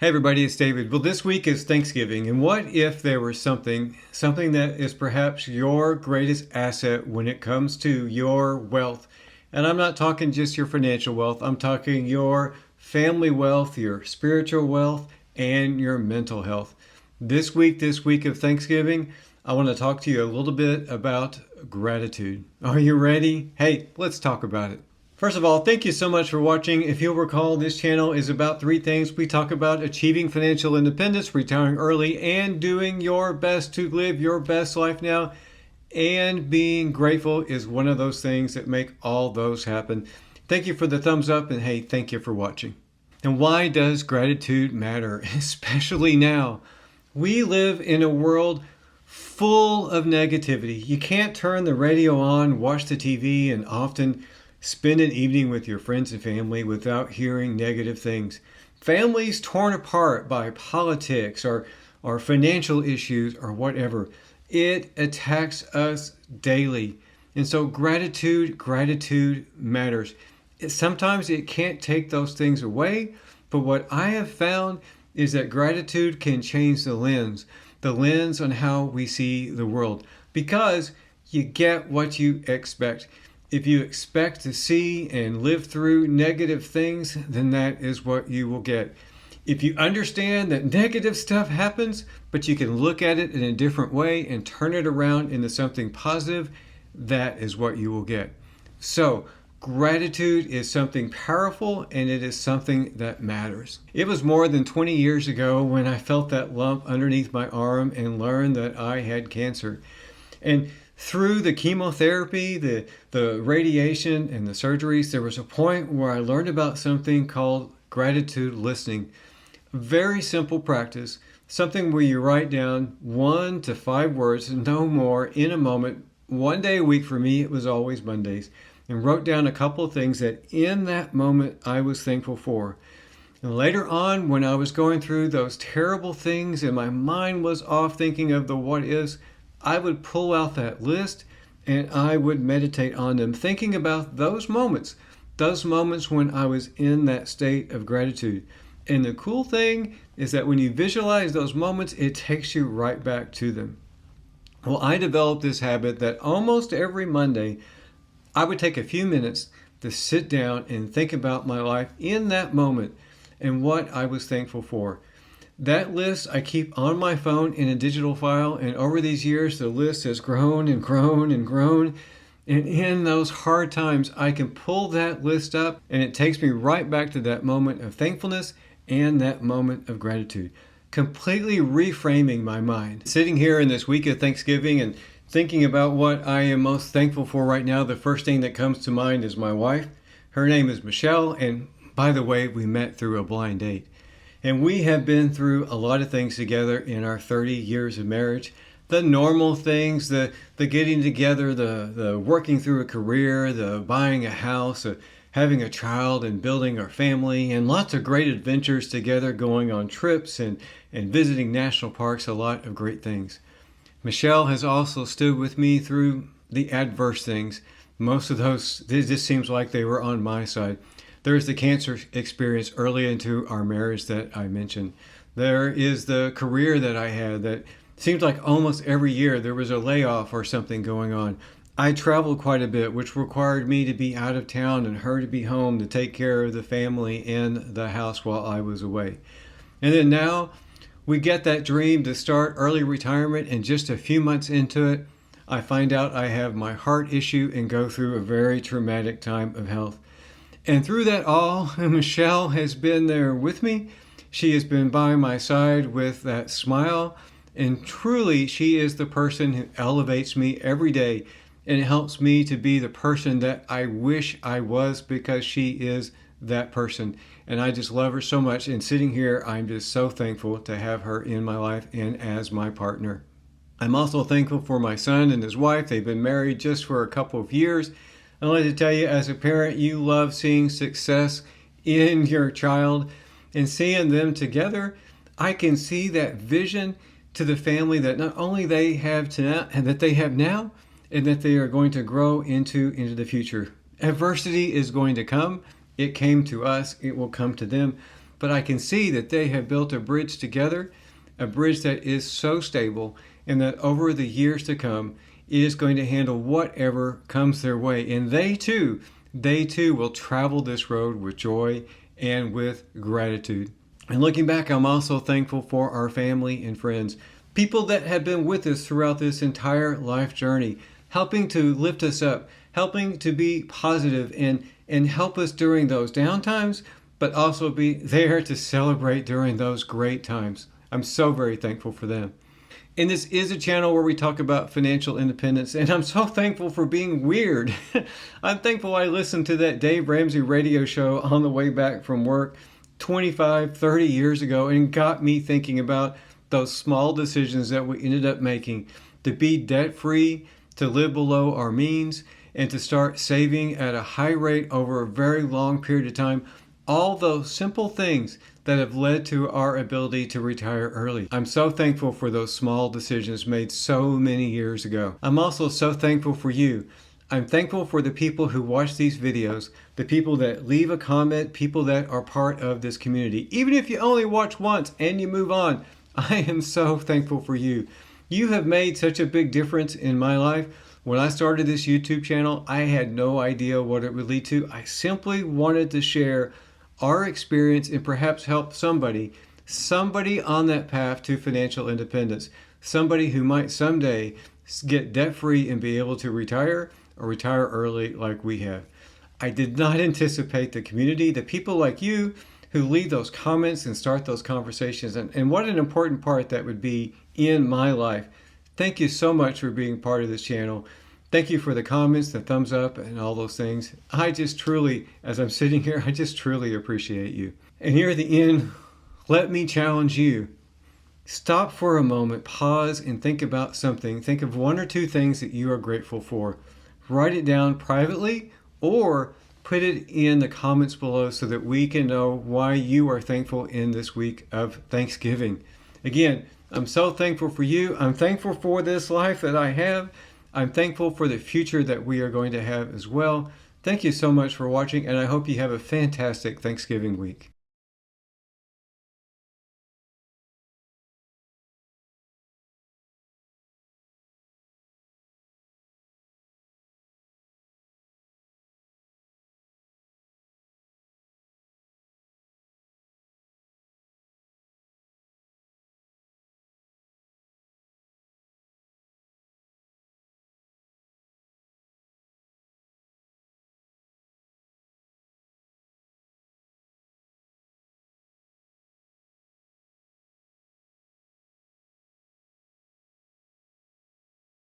Hey everybody, it's David. Well, this week is Thanksgiving, and what if there was something that is perhaps your greatest asset when it comes to your wealth? And I'm not talking just your financial wealth, I'm talking your family wealth, your spiritual wealth, and your mental health. This week of Thanksgiving, I want to talk to you a little bit about gratitude. Are you ready? Hey, let's talk about it. First of all, thank you so much for watching. If you'll recall, this channel is about three things. We talk about achieving financial independence, retiring early, and doing your best to live your best life now. And being grateful is one of those things that make all those happen. Thank you for the thumbs up, and hey, thank you for watching. And why does gratitude matter, especially now? We live in a world full of negativity. You can't turn the radio on, watch the TV, and often spend an evening with your friends and family without hearing negative things. Families torn apart by politics or financial issues or whatever. It attacks us daily. And so gratitude matters. Sometimes it can't take those things away, but what I have found is that gratitude can change the lens on how we see the world, because you get what you expect. If you expect to see and live through negative things, then that is what you will get. If you understand that negative stuff happens, but you can look at it in a different way and turn it around into something positive, that is what you will get. So, gratitude is something powerful, and it is something that matters. It was more than 20 years ago when I felt that lump underneath my arm and learned that I had cancer. And through the chemotherapy, the radiation, and the surgeries, there was a point where I learned about something called gratitude listening. Very simple practice, something where you write down 1 to 5 words, no more, in a moment. One day a week, for me, it was always Mondays, and wrote down a couple of things that in that moment I was thankful for. And later on, when I was going through those terrible things and my mind was off thinking of the what is, I would pull out that list and I would meditate on them, thinking about those moments when I was in that state of gratitude. And the cool thing is that when you visualize those moments, it takes you right back to them. Well, I developed this habit that almost every Monday, I would take a few minutes to sit down and think about my life in that moment and what I was thankful for. That list I keep on my phone in a digital file, and over these years the list has grown and grown and grown. And in those hard times, I can pull that list up and it takes me right back to that moment of thankfulness and that moment of gratitude, completely reframing my mind. Sitting here in this week of Thanksgiving and thinking about what I am most thankful for right now, the first thing that comes to mind is my wife. Her name is Michelle, and by the way, we met through a blind date. And we have been through a lot of things together in our 30 years of marriage. The normal things, the getting together, the working through a career, the buying a house, having a child and building our family, and lots of great adventures together, going on trips and visiting national parks, a lot of great things. Michelle has also stood with me through the adverse things. Most of those, it just seems like they were on my side. There's the cancer experience early into our marriage that I mentioned. There is the career that I had that seemed like almost every year there was a layoff or something going on. I traveled quite a bit, which required me to be out of town and her to be home to take care of the family and the house while I was away. And then now we get that dream to start early retirement, and just a few months into it, I find out I have my heart issue and go through a very traumatic time of health. And through that all, Michelle has been there with me. She has been by my side with that smile. And truly, she is the person who elevates me every day and helps me to be the person that I wish I was, because she is that person. And I just love her so much. And sitting here, I'm just so thankful to have her in my life and as my partner. I'm also thankful for my son and his wife. They've been married just for a couple of years. I'd like to tell you, as a parent, you love seeing success in your child and seeing them together. I can see that vision to the family that not only they have to and that they have now, and that they are going to grow into the future. Adversity is going to come. It came to us. It will come to them. but I can see that they have built a bridge together, a bridge that is so stable, and that over the years to come, it is going to handle whatever comes their way. And they too will travel this road with joy and with gratitude. And looking back, I'm also thankful for our family and friends, people that have been with us throughout this entire life journey, helping to lift us up, helping to be positive and help us during those down times, but also be there to celebrate during those great times. I'm so very thankful for them. And this is a channel where we talk about financial independence, and I'm so thankful for being weird. I'm thankful I listened to that Dave Ramsey radio show on the way back from work 25, 30 years ago, and got me thinking about those small decisions that we ended up making to be debt-free, to live below our means, and to start saving at a high rate over a very long period of time. All those simple things that have led to our ability to retire early. I'm so thankful for those small decisions made so many years ago. I'm also so thankful for you. I'm thankful for the people who watch these videos, the people that leave a comment, people that are part of this community. Even if you only watch once and you move on, I am so thankful for you. You have made such a big difference in my life. When I started this YouTube channel, I had no idea what it would lead to. I simply wanted to share our experience and perhaps help somebody on that path to financial independence, somebody who might someday get debt-free and be able to retire or retire early like we have. I did not anticipate the community, the people like you who leave those comments and start those conversations, and what an important part that would be in my life. Thank you so much for being part of this channel. Thank you for the comments, the thumbs up, and all those things. I just truly, as I'm sitting here, I just truly appreciate you. And here at the end, let me challenge you. Stop for a moment, pause, and think about something. Think of one or two things that you are grateful for. Write it down privately or put it in the comments below so that we can know why you are thankful in this week of Thanksgiving. Again, I'm so thankful for you. I'm thankful for this life that I have. I'm thankful for the future that we are going to have as well. Thank you so much for watching, and I hope you have a fantastic Thanksgiving week.